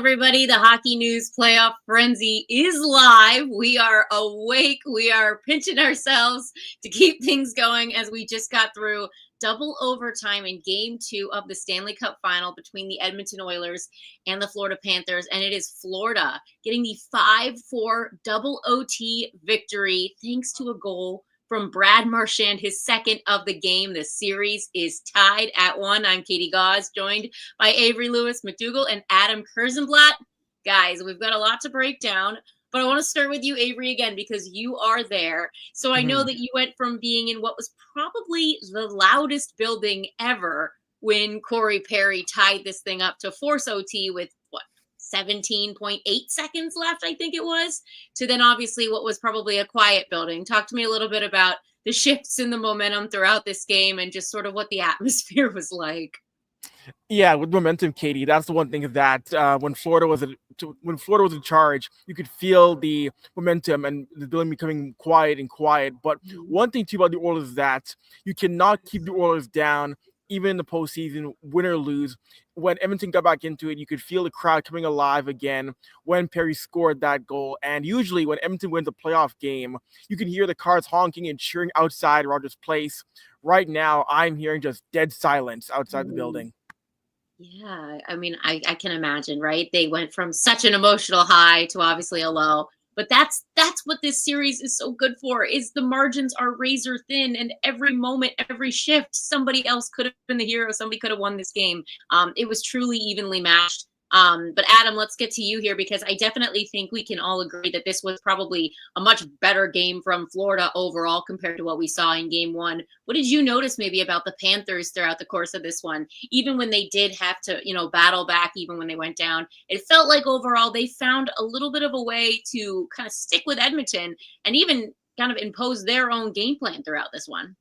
everybody. The Hockey News Playoff Frenzy is live. We are awake. We are pinching ourselves to keep things going as we just got through double overtime in Game 2 of the Stanley Cup Final between the Edmonton Oilers and the Florida Panthers. And it is Florida getting the 5-4 double OT victory thanks to a goal from Brad Marshan, his second of the game. The series is tied at 1. I'm Katie Gauze, joined by Avery Lewis McDougall and Adam Kurzenblatt. Guys, we've got a lot to break down, but I want to start with you, Avery, again, because you are there. So I know that you went from being in what was probably the loudest building ever when Corey Perry tied this thing up to force OT with, 17.8 seconds left, I think it was, to then obviously what was probably a quiet building. Talk to me a little bit about the shifts in the momentum throughout this game and just sort of what the atmosphere was like. Yeah, with momentum, Katie, that's the one thing that when Florida was in charge, you could feel the momentum and the building becoming quiet. But one thing too about the Oilers is that you cannot keep the Oilers down even in the postseason, win or lose. When Edmonton got back into it, you could feel the crowd coming alive again when Perry scored that goal. And usually when Edmonton wins a playoff game, you can hear the cars honking and cheering outside Rogers Place. Right now, I'm hearing just dead silence outside the building. Yeah, I mean, I can imagine, right? They went from such an emotional high to obviously a low. But that's what this series is so good for, is the margins are razor thin, and every moment, every shift, somebody else could have been the hero. Somebody could have won this game. It was truly evenly matched. But Adam, let's get to you here, because I definitely think we can all agree that this was probably a much better game from Florida overall compared to what we saw in Game 1. What did you notice maybe about the Panthers throughout the course of this one? Even when they did have to, battle back, even when they went down, it felt like overall they found a little bit of a way to kind of stick with Edmonton and even kind of impose their own game plan throughout this one.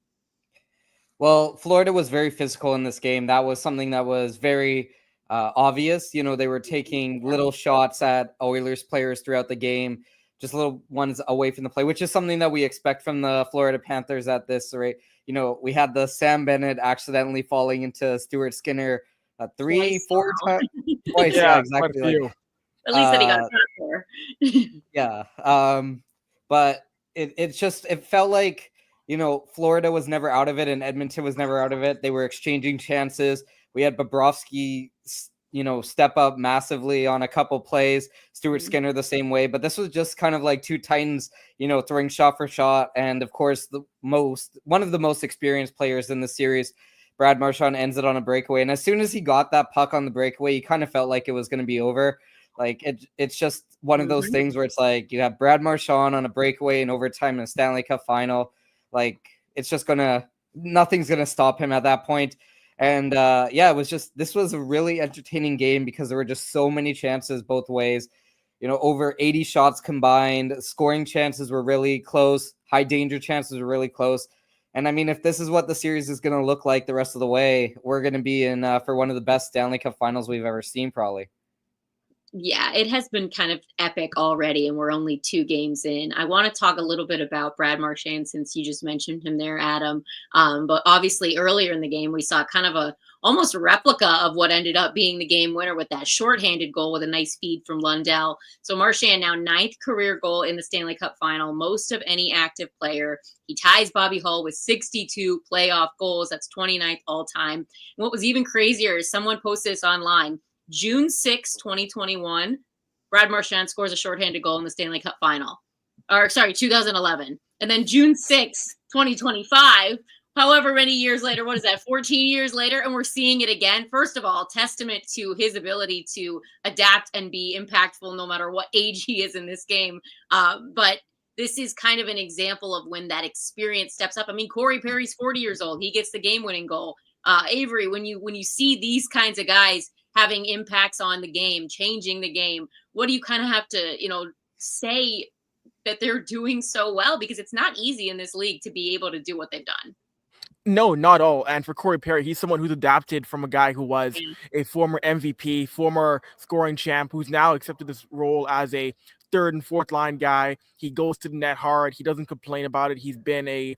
Well, Florida was very physical in this game. That was something that was very obvious. They were taking little shots at Oilers players throughout the game, just little ones away from the play, which is something that we expect from the Florida Panthers at this rate. We had the Sam Bennett accidentally falling into Stuart Skinner 3-4 times. Twice, yeah, exactly. At least that he got a for. Yeah. But it felt like, Florida was never out of it and Edmonton was never out of it. They were exchanging chances. We had Bobrovsky, step up massively on a couple plays. Stuart Skinner the same way. But this was just kind of like two Titans, throwing shot for shot. And of course, one of the most experienced players in the series, Brad Marshan, ends it on a breakaway. And as soon as he got that puck on the breakaway, he kind of felt like it was going to be over. Like it's just one of those things where it's like you have Brad Marshan on a breakaway in overtime in a Stanley Cup final. Like it's just nothing's going to stop him at that point. And this was a really entertaining game because there were just so many chances both ways, over 80 shots combined. Scoring chances were really close. High danger chances were really close. And I mean, if this is what the series is going to look like the rest of the way, we're going to be in for one of the best Stanley Cup finals we've ever seen, probably. Yeah, it has been kind of epic already, and we're only 2 games in. I want to talk a little bit about Brad Marchand since you just mentioned him there, Adam. But obviously earlier in the game, we saw kind of almost a replica of what ended up being the game winner with that shorthanded goal with a nice feed from Lundell. So Marchand now 9th career goal in the Stanley Cup final, most of any active player. He ties Bobby Hull with 62 playoff goals. That's 29th all time. And what was even crazier is someone posted this online. June 6, 2021, Brad Marchand scores a shorthanded goal in the Stanley Cup final. 2011. And then June 6, 2025, however many years later, what is that, 14 years later, and we're seeing it again. First of all, testament to his ability to adapt and be impactful no matter what age he is in this game. But this is kind of an example of when that experience steps up. I mean, Corey Perry's 40 years old. He gets the game-winning goal. Avery, when you see these kinds of guys having impacts on the game, changing the game, what do you kind of have to, say that they're doing so well? Because it's not easy in this league to be able to do what they've done. No, not all. And for Corey Perry, he's someone who's adapted from a guy who was a former MVP, former scoring champ, who's now accepted this role as a third and fourth line guy. He goes to the net hard. He doesn't complain about it. He's been a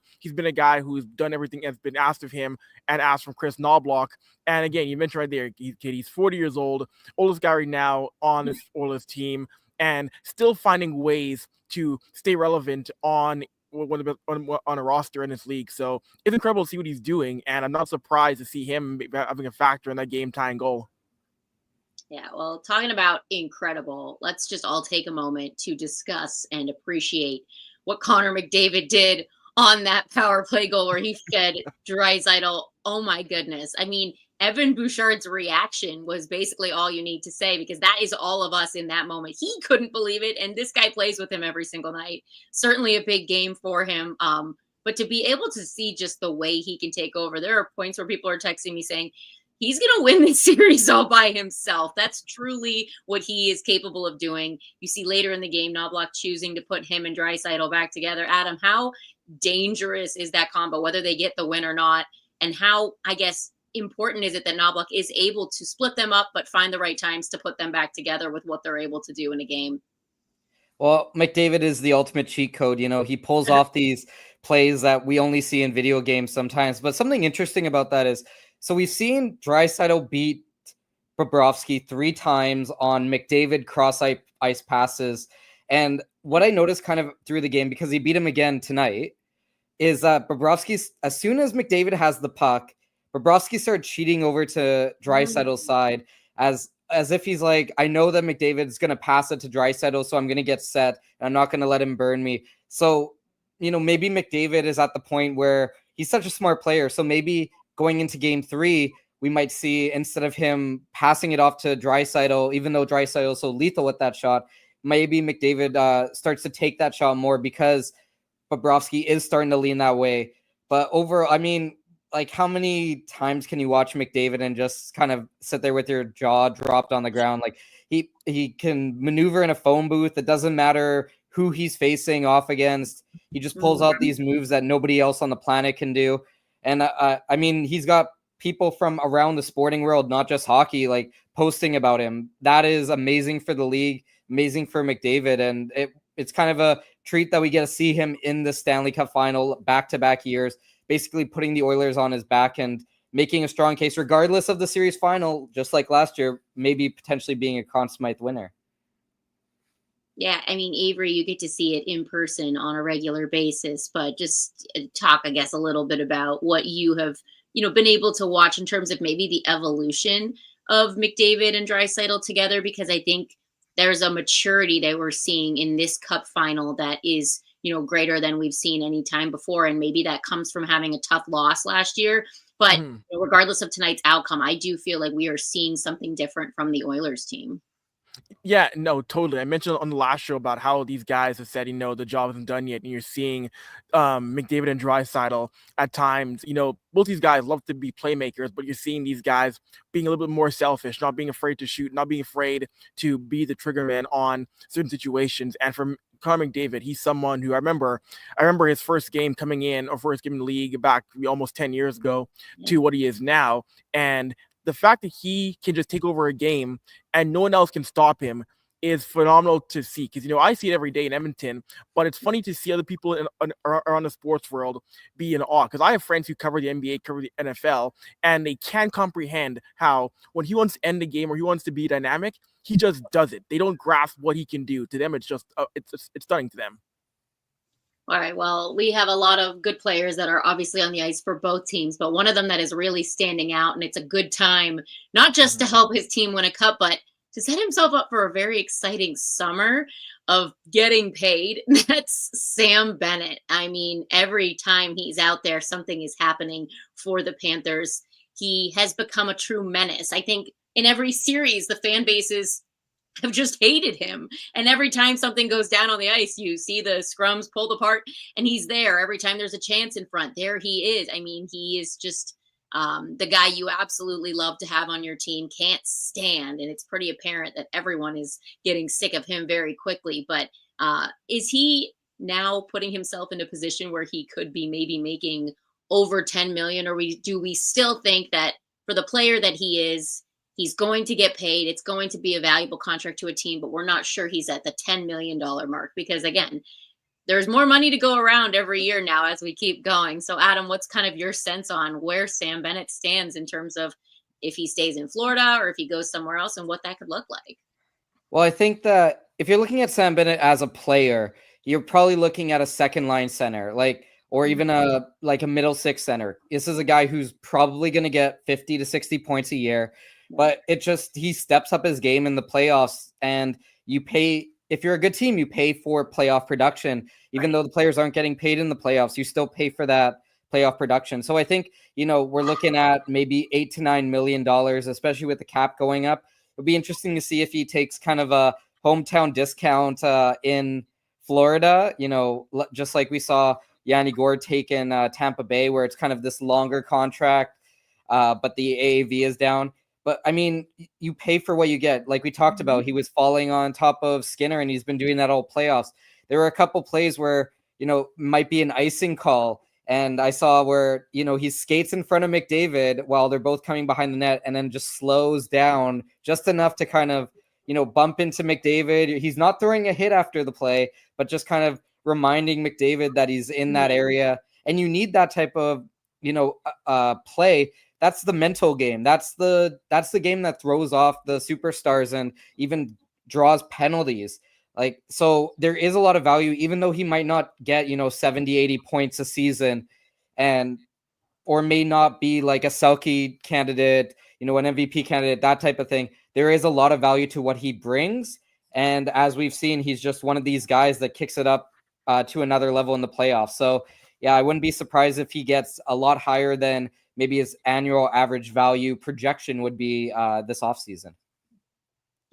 guy who's done everything that's been asked of him and asked from Chris Knobloch. And again, you mentioned right there, he's 40 years old, oldest guy right now on this Oilers team, and still finding ways to stay relevant on a roster in this league. So it's incredible to see what he's doing, and I'm not surprised to see him having a factor in that game-tying goal. Yeah, well, talking about incredible, let's just all take a moment to discuss and appreciate what Connor McDavid did on that power play goal where he fed Draisaitl. Oh my goodness. I mean, Evan Bouchard's reaction was basically all you need to say, because that is all of us in that moment. He couldn't believe it, and this guy plays with him every single night. Certainly a big game for him. But to be able to see just the way he can take over, there are points where people are texting me saying, he's going to win this series all by himself. That's truly what he is capable of doing. You see later in the game, Knobloch choosing to put him and Draisaitl back together. Adam, how dangerous is that combo, whether they get the win or not? And how, I guess, important is it that Knobloch is able to split them up, but find the right times to put them back together with what they're able to do in a game? Well, McDavid is the ultimate cheat code. You know, he pulls off these plays that we only see in video games sometimes. But something interesting about that is, so we've seen Draisaitl beat Bobrovsky 3 times on McDavid cross ice passes. And what I noticed kind of through the game, because he beat him again tonight, is that Bobrovsky, as soon as McDavid has the puck, Bobrovsky started cheating over to Draisaitl's side as if he's like, I know that McDavid's going to pass it to Draisaitl, so I'm going to get set. And I'm not going to let him burn me. So, you know, maybe McDavid is at the point where he's such a smart player. So maybe going into game 3, we might see, instead of him passing it off to Draisaitl, even though Draisaitl is so lethal with that shot, maybe McDavid starts to take that shot more because Bobrovsky is starting to lean that way. But overall, I mean, like, how many times can you watch McDavid and just kind of sit there with your jaw dropped on the ground? Like, he can maneuver in a phone booth. It doesn't matter who he's facing off against. He just pulls out these moves that nobody else on the planet can do. And I mean, he's got people from around the sporting world, not just hockey, like posting about him. That is amazing for the league, amazing for McDavid. And it's kind of a treat that we get to see him in the Stanley Cup final back-to-back years, basically putting the Oilers on his back and making a strong case, regardless of the series final, just like last year, maybe potentially being a Conn Smythe winner. Yeah, I mean, Avery, you get to see it in person on a regular basis, but just talk, I guess, a little bit about what you have, been able to watch in terms of maybe the evolution of McDavid and Draisaitl together, because I think there's a maturity that we're seeing in this cup final that is, greater than we've seen any time before. And maybe that comes from having a tough loss last year. But regardless of tonight's outcome, I do feel like we are seeing something different from the Oilers team. Yeah, no, totally. I mentioned on the last show about how these guys have said, the job isn't done yet. And you're seeing McDavid and Draisaitl at times, both these guys love to be playmakers, but you're seeing these guys being a little bit more selfish, not being afraid to shoot, not being afraid to be the trigger man on certain situations. And for Connor McDavid, he's someone who I remember his first game coming in, or first game in the league back almost 10 years ago to what he is now. And the fact that he can just take over a game and no one else can stop him is phenomenal to see. Because, I see it every day in Edmonton, but it's funny to see other people around the sports world be in awe. Because I have friends who cover the NBA, cover the NFL, and they can't comprehend how when he wants to end the game or he wants to be dynamic, he just does it. They don't grasp what he can do. To them, it's just it's stunning to them. All right, well, we have a lot of good players that are obviously on the ice for both teams, but one of them that is really standing out, and it's a good time, not just to help his team win a cup, but to set himself up for a very exciting summer of getting paid. That's Sam Bennett. I mean, every time he's out there, something is happening for the Panthers. He has become a true menace. I think in every series, the fan bases have just hated him. And every time something goes down on the ice, you see the scrums pulled apart and he's there. Every time there's a chance in front, there he is. I mean, he is just the guy you absolutely love to have on your team, can't stand. And it's pretty apparent that everyone is getting sick of him very quickly. But is he now putting himself in a position where he could be maybe making over 10 million? Or do we still think that for the player that he is, he's going to get paid. It's going to be a valuable contract to a team, but we're not sure he's at the $10 million mark because, again, there's more money to go around every year now as we keep going. So, Adam, what's kind of your sense on where Sam Bennett stands in terms of if he stays in Florida or if he goes somewhere else and what that could look like? Well, I think that if you're looking at Sam Bennett as a player, you're probably looking at a second line center, or even a middle six center. This is a guy who's probably going to get 50 to 60 points a year, but he steps up his game in the playoffs, and you pay. If you're a good team, you pay for playoff production. Even though the players aren't getting paid in the playoffs, you still pay for that playoff production. So I think, we're looking at maybe $8 to $9 million, especially with the cap going up. It'll be interesting to see if he takes kind of a hometown discount in Florida, just like we saw Yanni Gourde take in Tampa Bay, where it's kind of this longer contract, but the AAV is down. But I mean, you pay for what you get. Like we talked about, he was falling on top of Skinner, and he's been doing that all playoffs. There were a couple plays where, might be an icing call. And I saw where, he skates in front of McDavid while they're both coming behind the net and then just slows down just enough to kind of, bump into McDavid. He's not throwing a hit after the play, but just kind of reminding McDavid that he's in that area. And you need that type of, play. That's the mental game. That's the game that throws off the superstars and even draws penalties. So there is a lot of value, even though he might not get, 70, 80 points a season or may not be like a Selke candidate, an MVP candidate, that type of thing. There is a lot of value to what he brings. And as we've seen, he's just one of these guys that kicks it up to another level in the playoffs. So yeah, I wouldn't be surprised if he gets a lot higher than maybe his annual average value projection would be this offseason.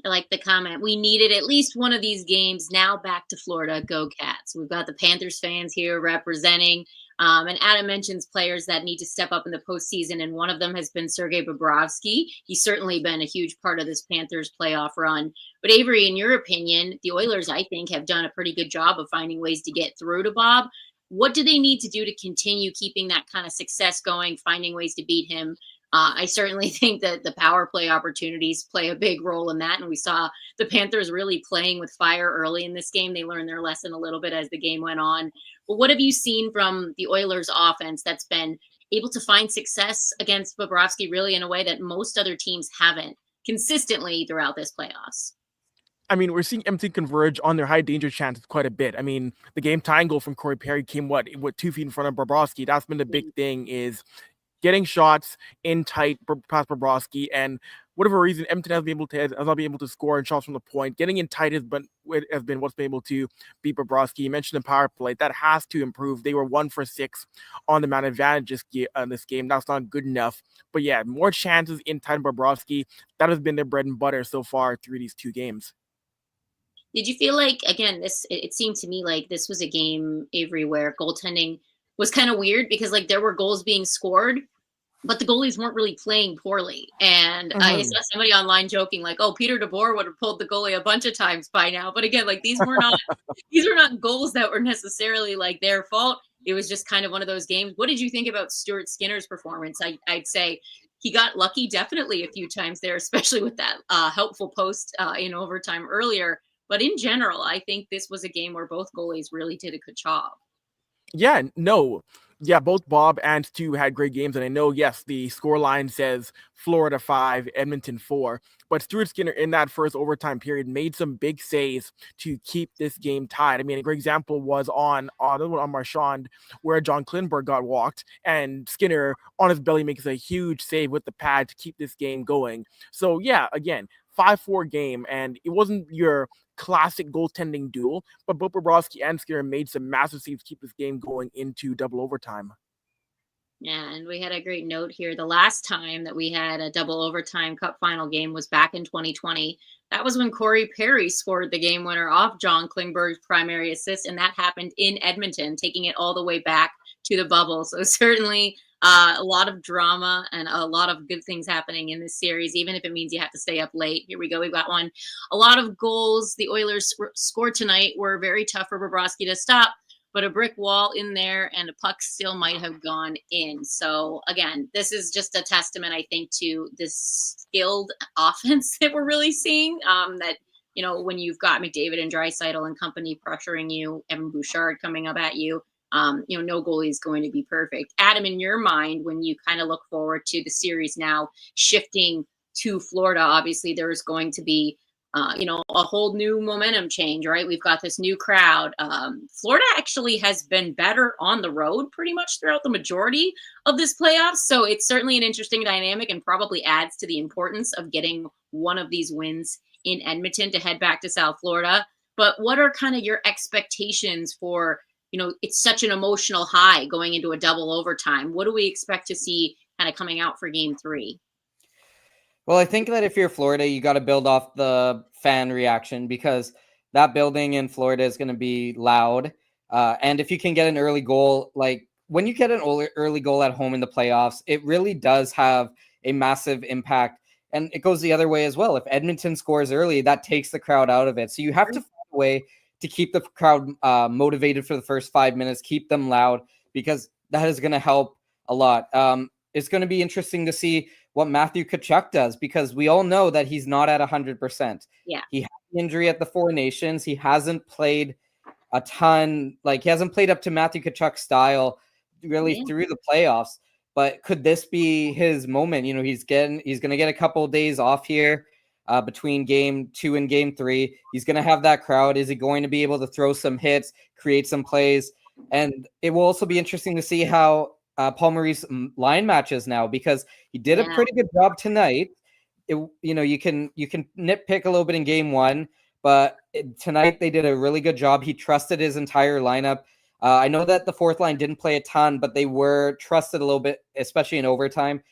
I like the comment. We needed at least one of these games. Now back to Florida. Go Cats. We've got the Panthers fans here representing. And Adam mentions players that need to step up in the postseason, and one of them has been Sergei Bobrovsky. He's certainly been a huge part of this Panthers playoff run. But Avery, in your opinion, the Oilers, I think, have done a pretty good job of finding ways to get through to Bob. What do they need to do to continue keeping that kind of success going, finding ways to beat him? I certainly think that the power play opportunities play a big role in that. And we saw the Panthers really playing with fire early in this game. They learned their lesson a little bit as the game went on. But what have you seen from the Oilers offense that's been able to find success against Bobrovsky really in a way that most other teams haven't consistently throughout this playoffs? I mean, we're seeing Edmonton converge on their high danger chances quite a bit. I mean, the game tying goal from Corey Perry came 2 feet in front of Bobrovsky. That's been the big thing, is getting shots in tight past Bobrovsky, and whatever reason, Edmonton has not been able to score in shots from the point. Getting in tight has been what's been able to beat Bobrovsky. You mentioned the power play. That has to improve. They were 1 for 6 on the man advantage in this game. That's not good enough. But yeah, more chances in tight Bobrovsky. That has been their bread and butter so far through these 2 games. Did you feel like, again, it seemed to me like this was a game, Avery, where goaltending was kind of weird because there were goals being scored, but the goalies weren't really playing poorly. And I saw somebody online joking oh, Peter DeBoer would have pulled the goalie a bunch of times by now. But again, these were not goals that were necessarily their fault. It was just kind of one of those games. What did you think about Stuart Skinner's performance? I'd say he got lucky definitely a few times there, especially with that helpful post in overtime earlier. But in general, I think this was a game where both goalies really did a good job. Yeah, both Bob and Stu had great games. And I know, yes, the scoreline says Florida 5, Edmonton 4. But Stuart Skinner in that first overtime period made some big saves to keep this game tied. I mean, a great example was on Marshan, where John Klingberg got walked, and Skinner on his belly makes a huge save with the pad to keep this game going. So yeah, again, 5-4 game, and it wasn't your classic goaltending duel, but both Bobrovsky and Skinner made some massive saves to keep this game going into double overtime. Yeah, and we had a great note here. The last time that we had a double overtime cup final game was back in 2020. That was when Corey Perry scored the game winner off John Klingberg's primary assist, and that happened in Edmonton, taking it all the way back to the bubble. So certainly a lot of drama and a lot of good things happening in this series, even if it means you have to stay up late. Here we go. We've got one. A lot of goals the Oilers scored tonight were very tough for Bobrovsky to stop. but a brick wall in there and a puck still might have gone in. So again, this is just a testament, I think, to this skilled offense that we're really seeing. That, when you've got McDavid and Draisaitl and company pressuring you, Evan Bouchard coming up at you, no goalie is going to be perfect. Adam, in your mind, when you kind of look forward to the series now shifting to Florida, obviously there's going to be a whole new momentum change, right? We've got this new crowd. Florida actually has been better on the road pretty much throughout the majority of this playoffs. So it's certainly an interesting dynamic and probably adds to the importance of getting one of these wins in Edmonton to head back to South Florida. But what are kind of your expectations for, it's such an emotional high going into a double overtime? What do we expect to see kind of coming out for game 3? Well, I think that if you're Florida, you got to build off the fan reaction, because that building in Florida is going to be loud. And if you can get an early goal, like when you get an early goal at home in the playoffs, it really does have a massive impact. And it goes the other way as well. If Edmonton scores early, that takes the crowd out of it. So you have to find a way to keep the crowd motivated for the first 5 minutes, keep them loud, because that is going to help a lot. It's going to be interesting to see what Matthew Tkachuk does, because we all know that he's not at 100%. Yeah. He had an injury at the Four Nations. He hasn't played a ton. He hasn't played up to Matthew Tkachuk's style really through the playoffs. But could this be his moment? He's going to get a couple of days off here between game 2 and game 3. He's going to have that crowd. Is he going to be able to throw some hits, create some plays? And it will also be interesting to see how Paul Maurice line matches now, because he did a pretty good job tonight. You can nitpick a little bit in game 1, but tonight they did a really good job. He trusted his entire lineup. I know that the fourth line didn't play a ton, but they were trusted a little bit, especially in overtime.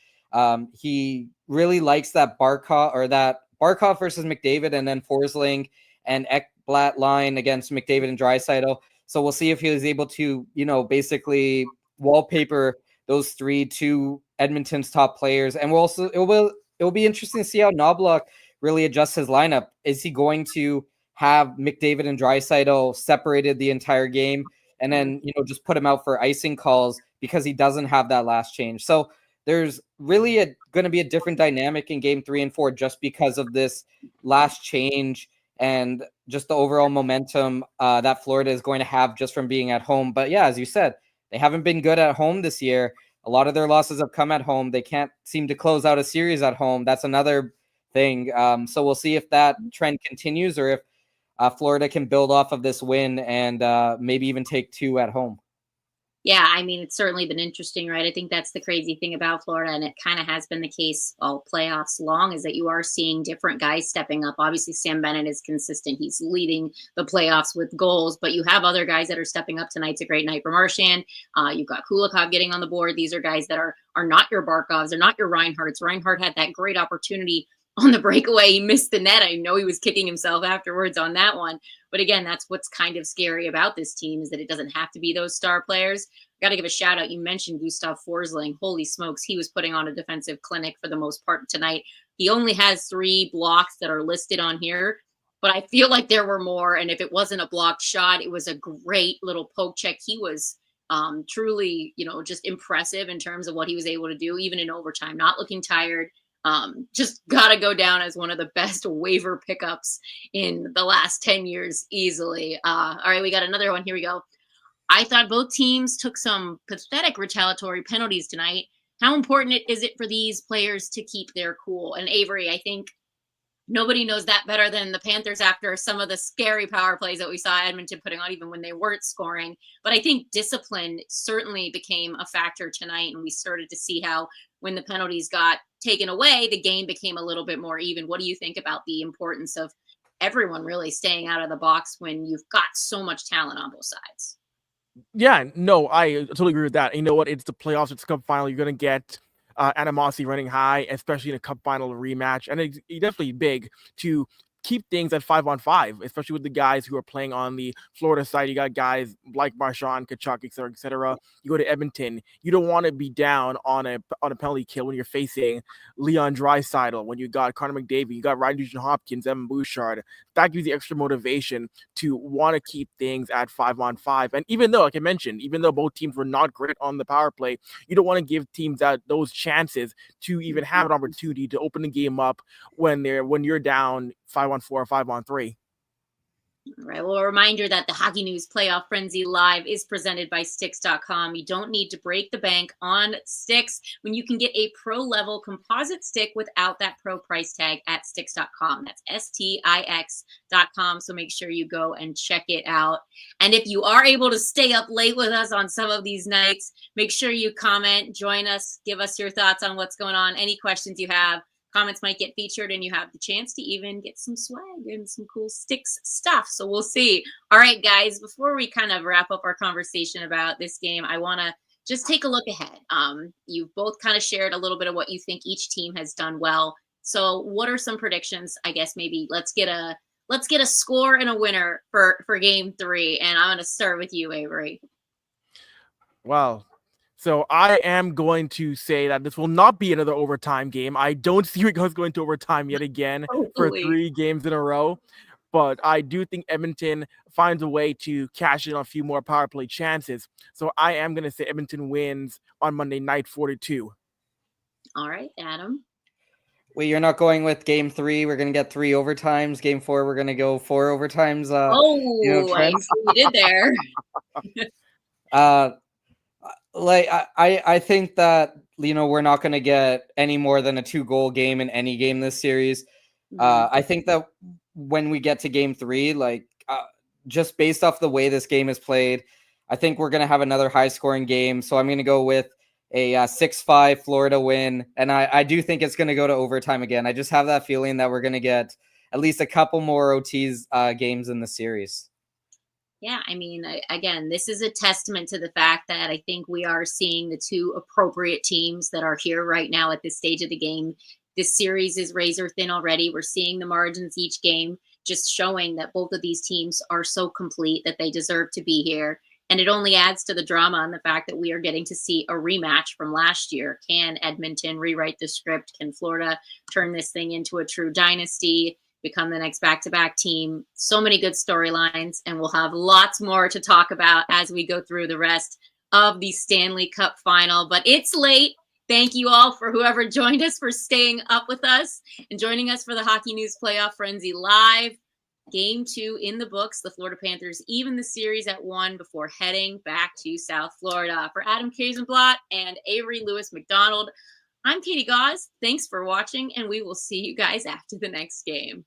He really likes that Barkov versus McDavid, and then Forsling and Ekblad line against McDavid and Draisaitl. So we'll see if he was able to, basically wallpaper those 3 to Edmonton's top players. And it will be interesting to see how Knoblauch really adjusts his lineup. Is he going to have McDavid and Draisaitl separated the entire game, and then just put him out for icing calls because he doesn't have that last change? So there's really going to be a different dynamic in game 3 and 4 just because of this last change and just the overall momentum that Florida is going to have just from being at home. But yeah, as you said, they haven't been good at home this year. A lot of their losses have come at home. They can't seem to close out a series at home. That's another thing. So we'll see if that trend continues, or if Florida can build off of this win and maybe even take 2 at home. Yeah, I mean, it's certainly been interesting, right? I think that's the crazy thing about Florida, and it kind of has been the case all playoffs long, is that you are seeing different guys stepping up. Obviously, Sam Bennett is consistent. He's leading the playoffs with goals, but you have other guys that are stepping up. Tonight's a great night for Marshan. You've got Kulikov getting on the board. These are guys that are not your Barkovs. They're not your Reinhardts. Reinhardt had that great opportunity on the breakaway. He missed the net. I know he was kicking himself afterwards on that one. But again, that's what's kind of scary about this team, is that it doesn't have to be those star players. Got to give a shout out. You mentioned Gustav Forsling. Holy smokes, he was putting on a defensive clinic for the most part tonight. He only has 3 blocks that are listed on here, but I feel like there were more. And if it wasn't a blocked shot, it was a great little poke check. He was truly, just impressive in terms of what he was able to do, even in overtime, not looking tired. Just gotta go down as one of the best waiver pickups in the last 10 years easily. All right, we got another one. Here we go. I thought both teams took some pathetic retaliatory penalties tonight. How important is it for these players to keep their cool? And Avery, I think nobody knows that better than the Panthers after some of the scary power plays that we saw Edmonton putting on, even when they weren't scoring. But I think discipline certainly became a factor tonight, and we started to see how when the penalties got taken away, the game became a little bit more even. What do you think about the importance of everyone really staying out of the box when you've got so much talent on both sides? Yeah, no, I totally agree with that. You know what? It's the playoffs. It's the cup final. You're going to get animosity running high, especially in a cup final rematch. And it's definitely big to keep things at 5-on-5, especially with the guys who are playing on the Florida side. You got guys like Marshan, Kachuk, et cetera, et cetera. You go to Edmonton, you don't want to be down on a penalty kill when you're facing Leon Draisaitl, when you got Connor McDavid, you got Ryan Nugent-Hopkins, Evan Bouchard. That gives you extra motivation to want to keep things at 5-on-5. And even though, like I mentioned, even though both teams were not great on the power play, you don't want to give teams those chances to even have an opportunity to open the game up when you're down 5-on-4 or 5-on-3. All right. Well, a reminder that the Hockey News Playoff Frenzy Live is presented by Sticks.com. You don't need to break the bank on sticks when you can get a pro-level composite stick without that pro price tag at Sticks.com. That's STIX.com. So make sure you go and check it out. And if you are able to stay up late with us on some of these nights, make sure you comment, join us, give us your thoughts on what's going on, any questions you have. Comments might get featured, and you have the chance to even get some swag and some cool Sticks stuff. So we'll see. All right, guys, before we kind of wrap up our conversation about this game, I want to just take a look ahead. You've both kind of shared a little bit of what you think each team has done well. So what are some predictions? I guess maybe let's get a score and a winner for game 3. And I'm going to start with you, Avery. Wow. So I am going to say that this will not be another overtime game. I don't see it going to overtime yet again for 3 games in a row. But I do think Edmonton finds a way to cash in on a few more power play chances. So I am going to say Edmonton wins on Monday night 4-2. All right, Adam. Wait, you're not going with game 3? We're going to get 3 overtimes. Game 4, we're going to go 4 overtimes. I see what you did there. I think that, we're not going to get any more than a 2-goal game in any game this series. I think that when we get to game 3, just based off the way this game is played, I think we're going to have another high scoring game. So I'm going to go with a 6-5 Florida win. And I do think it's going to go to overtime again. I just have that feeling that we're going to get at least a couple more OTs games in the series. Yeah, I mean, again, this is a testament to the fact that I think we are seeing the 2 appropriate teams that are here right now at this stage of the game. This series is razor thin already. We're seeing the margins each game, just showing that both of these teams are so complete that they deserve to be here. And it only adds to the drama and the fact that we are getting to see a rematch from last year. Can Edmonton rewrite the script? Can Florida turn this thing into a true dynasty? Become the next back-to-back team? So many good storylines, and we'll have lots more to talk about as we go through the rest of the Stanley Cup final. But it's late. Thank you all for whoever joined us for staying up with us and joining us for the Hockey News Playoff Frenzy Live. Game 2 in the books. The Florida Panthers even the series at 1 before heading back to South Florida. For Adam Kazenblatt and Avery Lewis McDonald, I'm Katie Gauze. Thanks for watching, and we will see you guys after the next game.